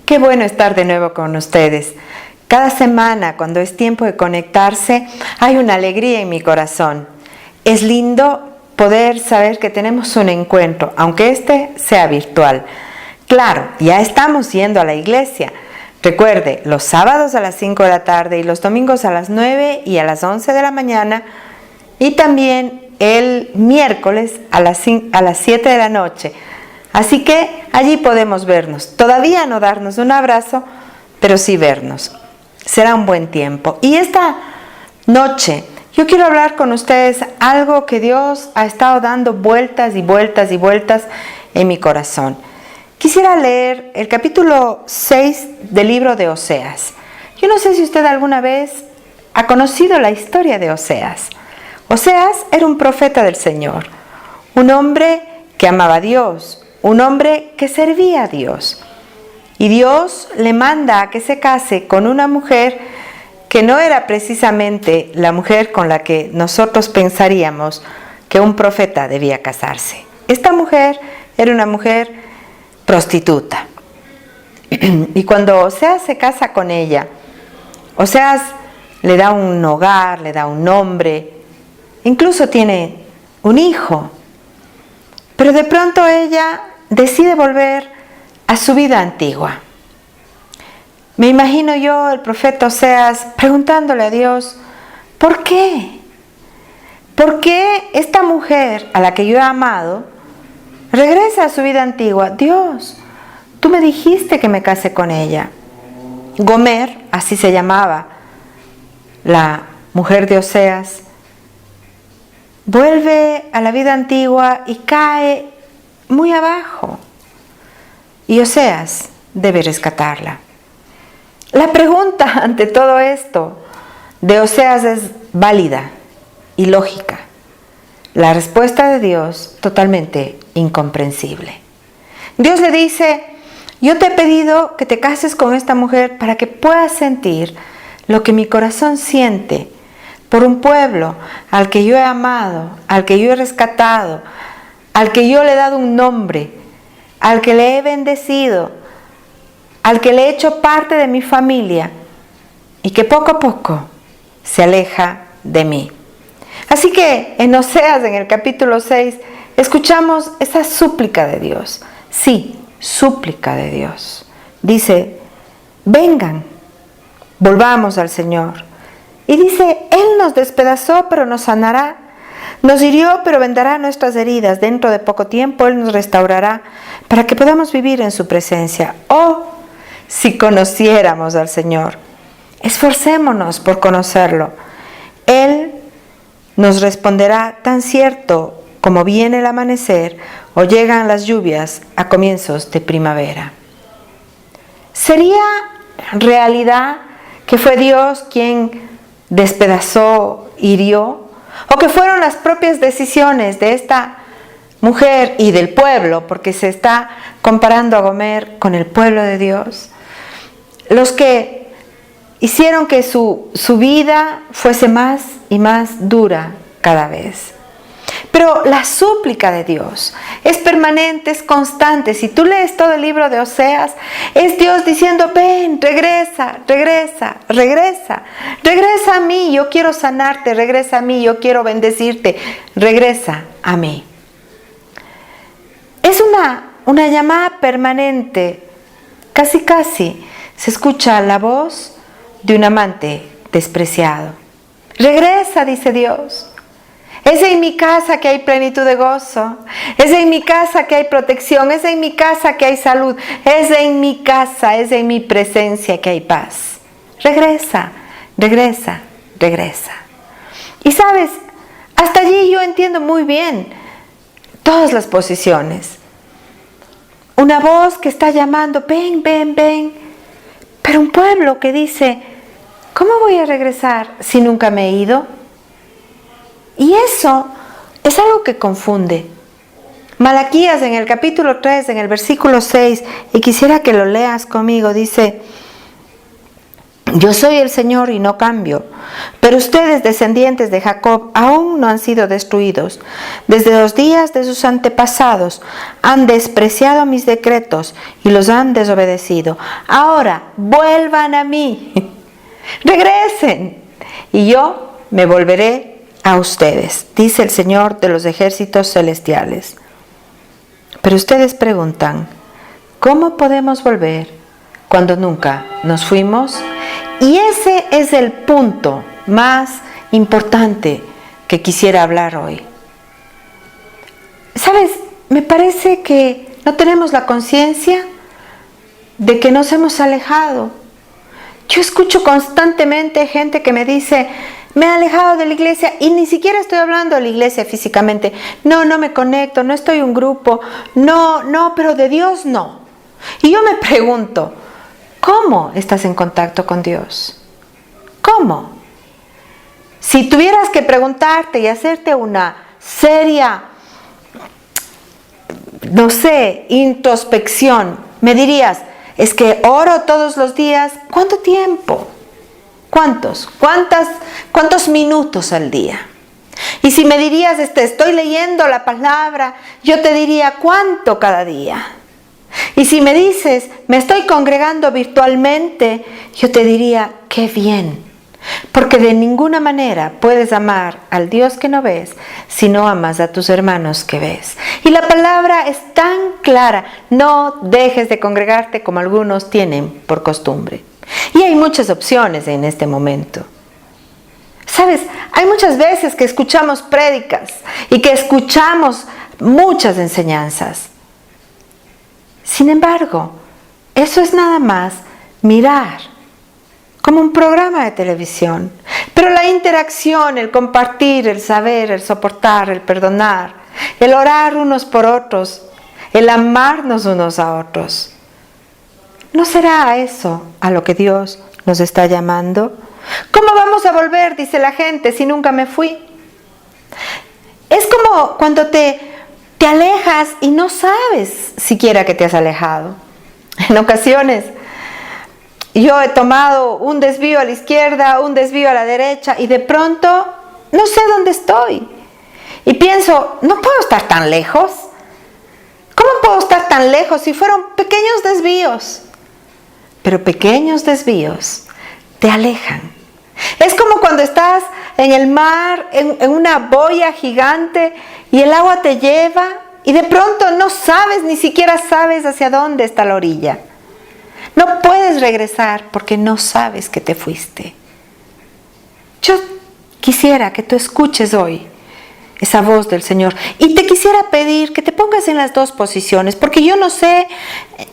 Qué bueno estar de nuevo con ustedes. Cada semana, cuando es tiempo de conectarse, hay una alegría en mi corazón. Es lindo poder saber que tenemos un encuentro, aunque este sea virtual. Claro, ya estamos yendo a la iglesia. Recuerde, los sábados a las 5 de la tarde y los domingos a las 9 y a las 11 de la mañana, y también el miércoles a las 7 de la noche. Así que allí podemos vernos. Todavía no darnos un abrazo, pero sí vernos. Será un buen tiempo. Y esta noche yo quiero hablar con ustedes algo que Dios ha estado dando vueltas y vueltas y vueltas en mi corazón. Quisiera leer el capítulo 6 del libro de Oseas. Yo no sé si usted alguna vez ha conocido la historia de Oseas. Oseas era un profeta del Señor, un hombre que amaba a Dios, un hombre que servía a Dios. Y Dios le manda a que se case con una mujer que no era precisamente la mujer con la que nosotros pensaríamos que un profeta debía casarse. Esta mujer era una mujer prostituta. Y cuando Oseas se casa con ella, Oseas le da un hogar, le da un nombre, incluso tiene un hijo. Pero de pronto ella decide volver a su vida antigua. Me imagino yo el profeta Oseas preguntándole a Dios, ¿por qué? ¿Por qué esta mujer a la que yo he amado regresa a su vida antigua? Dios, tú me dijiste que me case con ella. Gomer, así se llamaba la mujer de Oseas, vuelve a la vida antigua y cae muy abajo. Y Oseas debe rescatarla. La pregunta ante todo esto de Oseas es válida y lógica. La respuesta de Dios totalmente incomprensible. Dios le dice, yo te he pedido que te cases con esta mujer para que puedas sentir lo que mi corazón siente por un pueblo al que yo he amado, al que yo he rescatado, al que yo le he dado un nombre, al que le he bendecido, al que le he hecho parte de mi familia y que poco a poco se aleja de mí. Así que en Oseas, en el capítulo 6, escuchamos esa súplica de Dios. Sí, súplica de Dios. Dice, vengan, volvamos al Señor. Y dice, Él nos despedazó, pero nos sanará. Nos hirió, pero vendará nuestras heridas. Dentro de poco tiempo Él nos restaurará para que podamos vivir en su presencia. Oh, si conociéramos al Señor. Esforcémonos por conocerlo. Él nos responderá tan cierto como viene el amanecer o llegan las lluvias a comienzos de primavera. ¿Sería realidad que fue Dios quien despedazó, hirió? ¿O que fueron las propias decisiones de esta mujer y del pueblo, porque se está comparando a Gomer con el pueblo de Dios, los que hicieron que su vida fuese más y más dura cada vez? Pero la súplica de Dios es permanente, es constante. Si tú lees todo el libro de Oseas, es Dios diciendo, ven, regresa, regresa, regresa, regresa a mí, yo quiero sanarte, regresa a mí, yo quiero bendecirte, regresa a mí. Es una llamada permanente, casi se escucha la voz de un amante despreciado. Regresa, dice Dios. Es en mi casa que hay plenitud de gozo. Es en mi casa que hay protección. Es en mi casa que hay salud. Es en mi casa, es en mi presencia que hay paz. Regresa, regresa, regresa. Y sabes, hasta allí yo entiendo muy bien todas las posiciones. Una voz que está llamando, ven, ven, ven. Pero un pueblo que dice, ¿cómo voy a regresar si nunca me he ido? Y eso es algo que confunde. Malaquías en el capítulo 3, en el versículo 6, y quisiera que lo leas conmigo, dice, yo soy el Señor y no cambio. pero ustedes, descendientes de Jacob, aún no han sido destruidos. Desde los días de sus antepasados han despreciado mis decretos y los han desobedecido. Ahora vuelvan a mí, regresen, y yo me volveré a ustedes, dice el Señor de los ejércitos celestiales. Pero ustedes preguntan, ¿cómo podemos volver cuando nunca nos fuimos? Y ese es el punto más importante que quisiera hablar hoy. ¿Sabes? Me parece que no tenemos la conciencia de que nos hemos alejado. Yo escucho constantemente gente que me dice, me he alejado de la iglesia, y ni siquiera estoy hablando de la iglesia físicamente. No me conecto, no estoy en un grupo, no, pero de Dios no. Y yo me pregunto, ¿cómo estás en contacto con Dios? ¿Cómo? Si tuvieras que preguntarte y hacerte una seria, introspección, me dirías, es que oro todos los días. ¿Cuánto tiempo? ¿Cuántos minutos al día? Y si me dirías, estoy leyendo la palabra, yo te diría, ¿cuánto cada día? Y si me dices, me estoy congregando virtualmente, yo te diría, qué bien. Porque de ninguna manera puedes amar al Dios que no ves si no amas a tus hermanos que ves. Y la palabra es tan clara, no dejes de congregarte como algunos tienen por costumbre. Y hay muchas opciones en este momento. ¿Sabes? Hay muchas veces que escuchamos prédicas y que escuchamos muchas enseñanzas. Sin embargo, eso es nada más mirar, como un programa de televisión. Pero la interacción, el compartir, el saber, el soportar, el perdonar, el orar unos por otros, el amarnos unos a otros, ¿no será a eso a lo que Dios nos está llamando? ¿Cómo vamos a volver, dice la gente, si nunca me fui? Es como cuando te alejas y no sabes siquiera que te has alejado. En ocasiones yo he tomado un desvío a la izquierda, un desvío a la derecha, y de pronto no sé dónde estoy. Y pienso, no puedo estar tan lejos. ¿Cómo puedo estar tan lejos si fueron pequeños desvíos? Pero pequeños desvíos te alejan. Es como cuando estás en el mar, en una boya gigante, y el agua te lleva, y de pronto no sabes, ni siquiera sabes hacia dónde está la orilla. No puedes regresar porque no sabes que te fuiste. Yo quisiera que tú escuches hoy esa voz del Señor, y te quisiera pedir que te pongas en las dos posiciones, porque yo no sé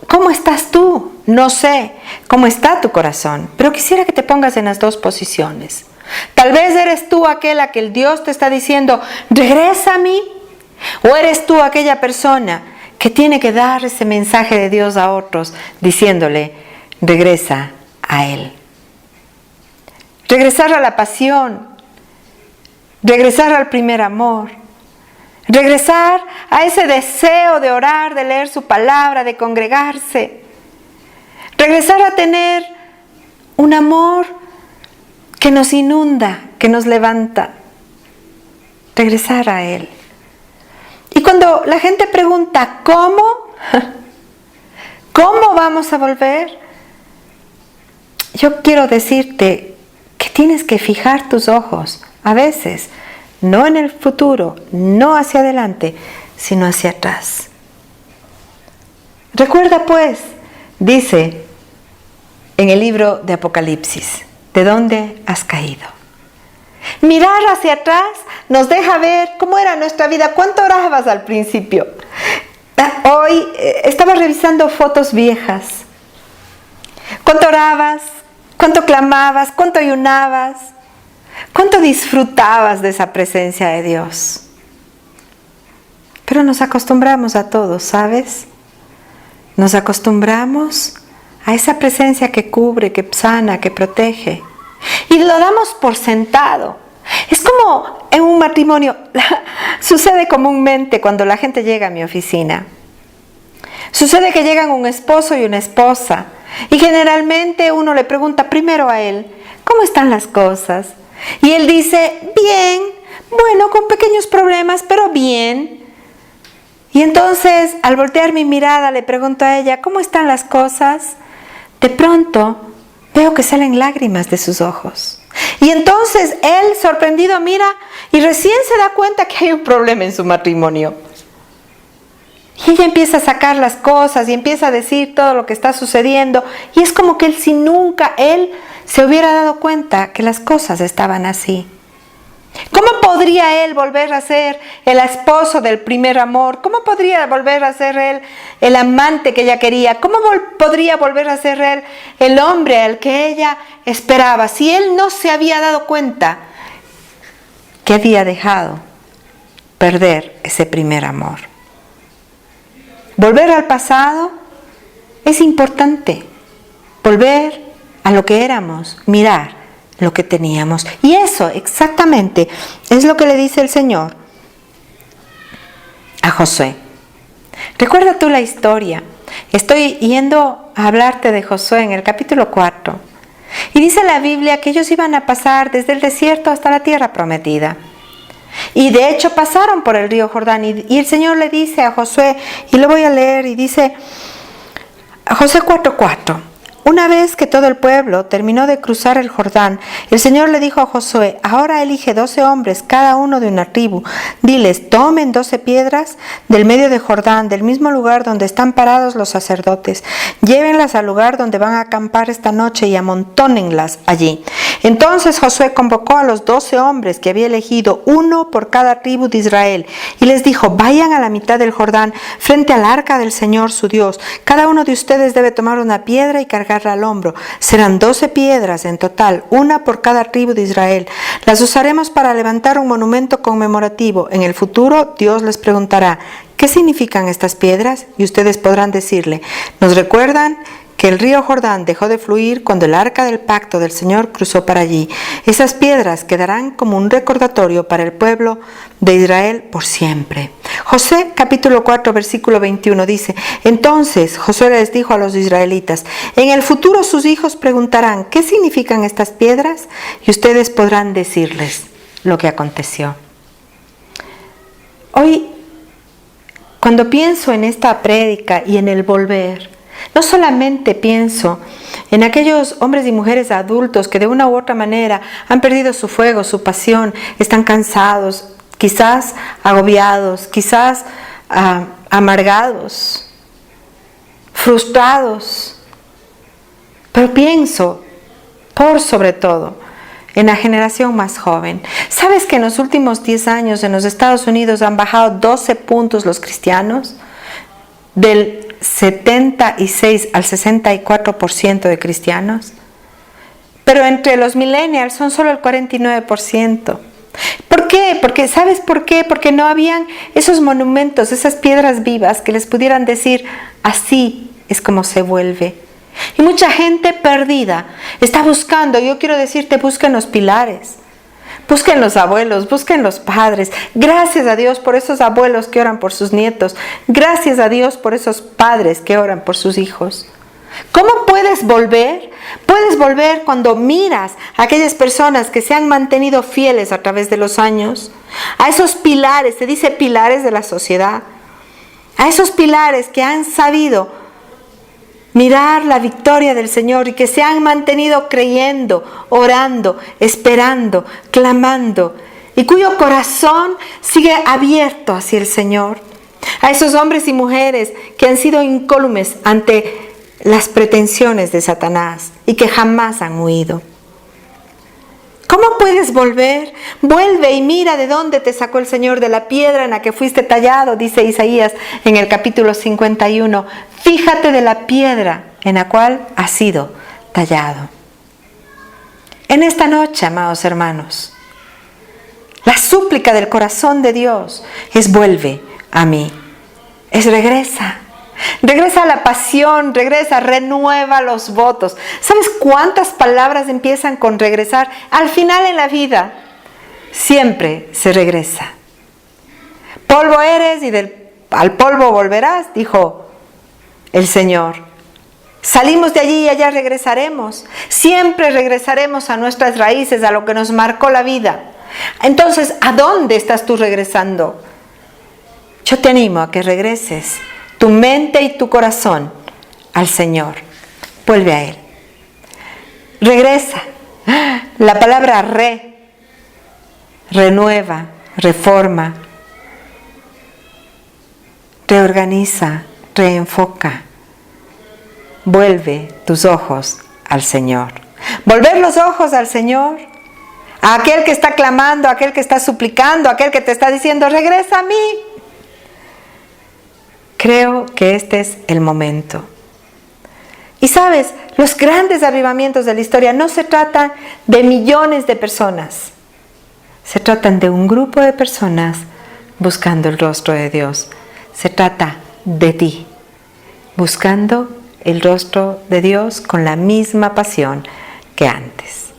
cómo estás tú, no sé cómo está tu corazón, pero quisiera que te pongas en las dos posiciones. Tal vez eres tú aquel a que el Dios te está diciendo, regresa a mí, o eres tú aquella persona que tiene que dar ese mensaje de Dios a otros, diciéndole, regresa a Él. Regresar a la pasión, regresar al primer amor, regresar a ese deseo de orar, de leer su palabra, de congregarse, regresar a tener un amor que nos inunda, que nos levanta, regresar a Él. Y cuando la gente pregunta, ¿cómo? ¿Cómo vamos a volver? Yo quiero decirte que tienes que fijar tus ojos, a veces, no en el futuro, no hacia adelante, sino hacia atrás. Recuerda pues, dice en el libro de Apocalipsis, ¿de dónde has caído? Mirar hacia atrás nos deja ver cómo era nuestra vida. ¿Cuánto orabas al principio? Hoy estaba revisando fotos viejas. ¿Cuánto orabas? ¿Cuánto clamabas? ¿Cuánto ayunabas? ¿Cuánto disfrutabas de esa presencia de Dios? Pero nos acostumbramos a todo, ¿sabes? Nos acostumbramos a esa presencia que cubre, que sana, que protege. Y lo damos por sentado. Es como en un matrimonio. Sucede comúnmente cuando la gente llega a mi oficina. Sucede que llegan un esposo y una esposa. Y generalmente uno le pregunta primero a él, ¿cómo están las cosas? Y él dice, bien, bueno, con pequeños problemas, pero bien. Y entonces, al voltear mi mirada, le pregunto a ella, ¿cómo están las cosas? De pronto, veo que salen lágrimas de sus ojos. Y entonces él, sorprendido, mira y recién se da cuenta que hay un problema en su matrimonio. Y ella empieza a sacar las cosas y empieza a decir todo lo que está sucediendo. Y es como que él, si nunca él se hubiera dado cuenta que las cosas estaban así. ¿Cómo podría él volver a ser el esposo del primer amor? ¿Cómo podría volver a ser él el amante que ella quería? ¿Cómo podría volver a ser él el hombre al que ella esperaba? Si él no se había dado cuenta que había dejado perder ese primer amor. Volver al pasado es importante. Volver a lo que éramos, mirar lo que teníamos. Y eso exactamente es lo que le dice el Señor a Josué. Recuerda tú la historia. Estoy yendo a hablarte de Josué en el capítulo 4. Y dice la Biblia que ellos iban a pasar desde el desierto hasta la tierra prometida. Y de hecho pasaron por el río Jordán. Y el Señor le dice a Josué, y lo voy a leer, y dice, Josué 4:4. Una vez que todo el pueblo terminó de cruzar el Jordán, el Señor le dijo a Josué, ahora elige 12 hombres, cada uno de una tribu. Diles, tomen 12 piedras del medio de Jordán, del mismo lugar donde están parados los sacerdotes. Llévenlas al lugar donde van a acampar esta noche y amontónenlas allí. Entonces Josué convocó a los 12 hombres que había elegido, uno por cada tribu de Israel, y les dijo, vayan a la mitad del Jordán, frente al arca del Señor su Dios. Cada uno de ustedes debe tomar una piedra y cargarla al hombro. Serán 12 piedras en total, una por cada tribu de Israel. Las usaremos para levantar un monumento conmemorativo. En el futuro, Dios les preguntará, ¿qué significan estas piedras? Y ustedes podrán decirle, ¿nos recuerdan que el río Jordán dejó de fluir cuando el arca del pacto del Señor cruzó para allí? Esas piedras quedarán como un recordatorio para el pueblo de Israel por siempre. Josué capítulo 4 versículo 21 dice, entonces Josué les dijo a los israelitas, en el futuro sus hijos preguntarán, ¿qué significan estas piedras? Y ustedes podrán decirles lo que aconteció. Hoy, cuando pienso en esta prédica y en el volver, no solamente pienso en aquellos hombres y mujeres adultos que de una u otra manera han perdido su fuego, su pasión, están cansados, quizás agobiados, quizás amargados, frustrados. Pero pienso, por sobre todo, en la generación más joven. ¿Sabes que en los últimos 10 años en los Estados Unidos han bajado 12 puntos los cristianos? Del 76 al 64% de cristianos. Pero entre los millennials son solo el 49%. ¿Por qué? Porque, ¿sabes por qué? Porque no habían esos monumentos, esas piedras vivas que les pudieran decir, así es como se vuelve. Y mucha gente perdida está buscando, yo quiero decirte, busquen los pilares. Busquen los abuelos, busquen los padres. Gracias a Dios por esos abuelos que oran por sus nietos. Gracias a Dios por esos padres que oran por sus hijos. ¿Cómo puedes volver? Puedes volver cuando miras a aquellas personas que se han mantenido fieles a través de los años. A esos pilares, se dice pilares de la sociedad. A esos pilares que han sabido mirar la victoria del Señor y que se han mantenido creyendo, orando, esperando, clamando y cuyo corazón sigue abierto hacia el Señor. A esos hombres y mujeres que han sido incólumes ante las pretensiones de Satanás y que jamás han huido. ¿Cómo puedes volver? Vuelve y mira de dónde te sacó el Señor, de la piedra en la que fuiste tallado, dice Isaías en el capítulo 51. Fíjate de la piedra en la cual has sido tallado. En esta noche, amados hermanos, la súplica del corazón de Dios es vuelve a mí. Es regresa. Regresa a la pasión, regresa, renueva los votos. ¿Sabes cuántas palabras empiezan con regresar? Al final en la vida, siempre se regresa. Polvo eres y al polvo volverás, dijo el Señor. Salimos de allí y allá regresaremos. Siempre regresaremos a nuestras raíces, a lo que nos marcó la vida. Entonces, ¿a dónde estás tú regresando? Yo te animo a que regreses tu mente y tu corazón al Señor. Vuelve a Él. Regresa. La palabra renueva, reforma, reorganiza, reenfoca. Vuelve tus ojos al Señor. Volver los ojos al Señor, a aquel que está clamando, a aquel que está suplicando, a aquel que te está diciendo, regresa a mí. Creo que este es el momento. Y sabes, los grandes avivamientos de la historia no se tratan de millones de personas. Se tratan de un grupo de personas buscando el rostro de Dios. Se trata de ti, buscando el rostro de Dios con la misma pasión que antes.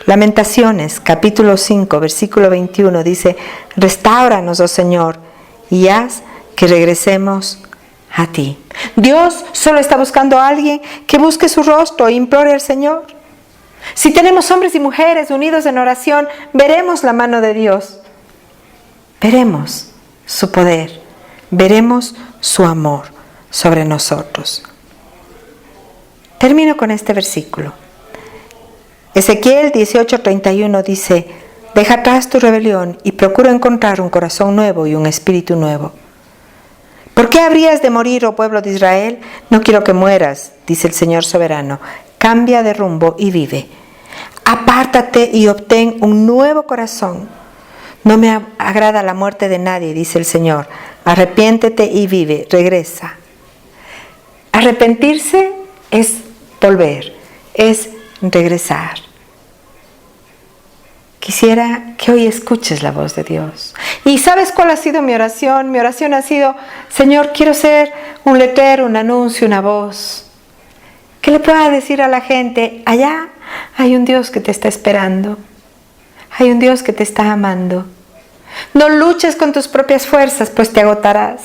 Lamentaciones, capítulo 5, versículo 21 dice, restáuranos, oh Señor, y haz que regresemos a ti. Dios solo está buscando a alguien que busque su rostro e implore al Señor. Si tenemos hombres y mujeres unidos en oración, veremos la mano de Dios. Veremos su poder, veremos su amor sobre nosotros. Termino con este versículo. Ezequiel 18:31 dice, deja atrás tu rebelión y procura encontrar un corazón nuevo y un espíritu nuevo. ¿Por qué habrías de morir, oh pueblo de Israel? No quiero que mueras, dice el Señor soberano. Cambia de rumbo y vive. Apártate y obtén un nuevo corazón. No me agrada la muerte de nadie, dice el Señor. Arrepiéntete y vive, regresa. Arrepentirse es volver, es regresar. Quisiera que hoy escuches la voz de Dios. ¿Y sabes cuál ha sido mi oración? Mi oración ha sido, Señor, quiero ser un letrero, un anuncio, una voz. Que le pueda decir a la gente, allá hay un Dios que te está esperando. Hay un Dios que te está amando. No luches con tus propias fuerzas, pues te agotarás.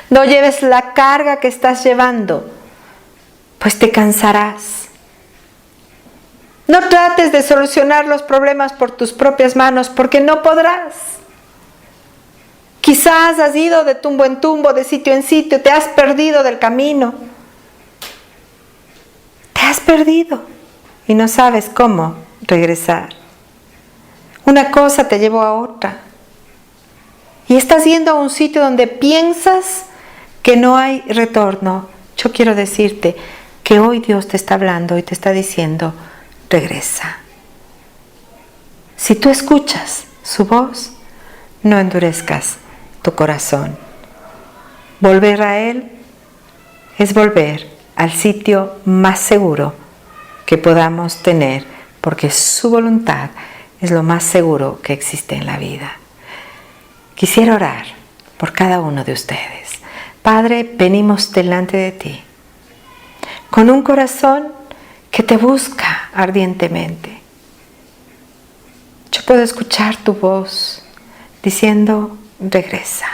No lleves la carga que estás llevando, pues te cansarás. No trates de solucionar los problemas por tus propias manos, porque no podrás. Quizás has ido de tumbo en tumbo, de sitio en sitio, te has perdido del camino. Te has perdido y no sabes cómo regresar. Una cosa te llevó a otra. Y estás yendo a un sitio donde piensas que no hay retorno. Yo quiero decirte que hoy Dios te está hablando y te está diciendo, regresa. Si tú escuchas su voz, no endurezcas tu corazón. Volver a Él es volver al sitio más seguro que podamos tener, porque su voluntad es lo más seguro que existe en la vida. Quisiera orar por cada uno de ustedes. Padre, venimos delante de ti con un corazón que te busca ardientemente. Yo puedo escuchar tu voz diciendo, regresa.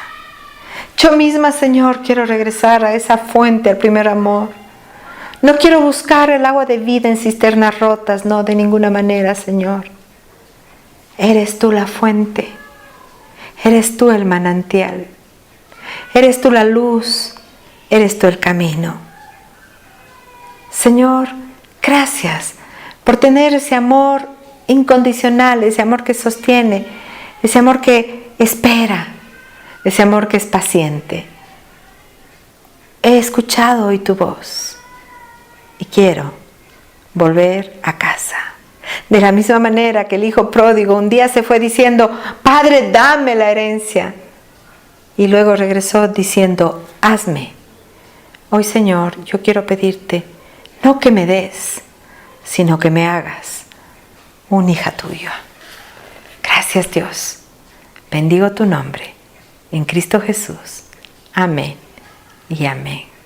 Yo misma, Señor, quiero regresar a esa fuente, al primer amor. No quiero buscar el agua de vida en cisternas rotas, no, de ninguna manera, Señor. Eres tú la fuente, eres tú el manantial, eres tú la luz, eres tú el camino. Señor, gracias por tener ese amor incondicional, ese amor que sostiene, ese amor que espera, ese amor que es paciente. He escuchado hoy tu voz y quiero volver a casa. De la misma manera que el hijo pródigo un día se fue diciendo, Padre, dame la herencia. Y luego regresó diciendo, hazme. Hoy, Señor, yo quiero pedirte, no que me des, sino que me hagas una hija tuya. Gracias, Dios. Bendigo tu nombre. En Cristo Jesús. Amén y amén.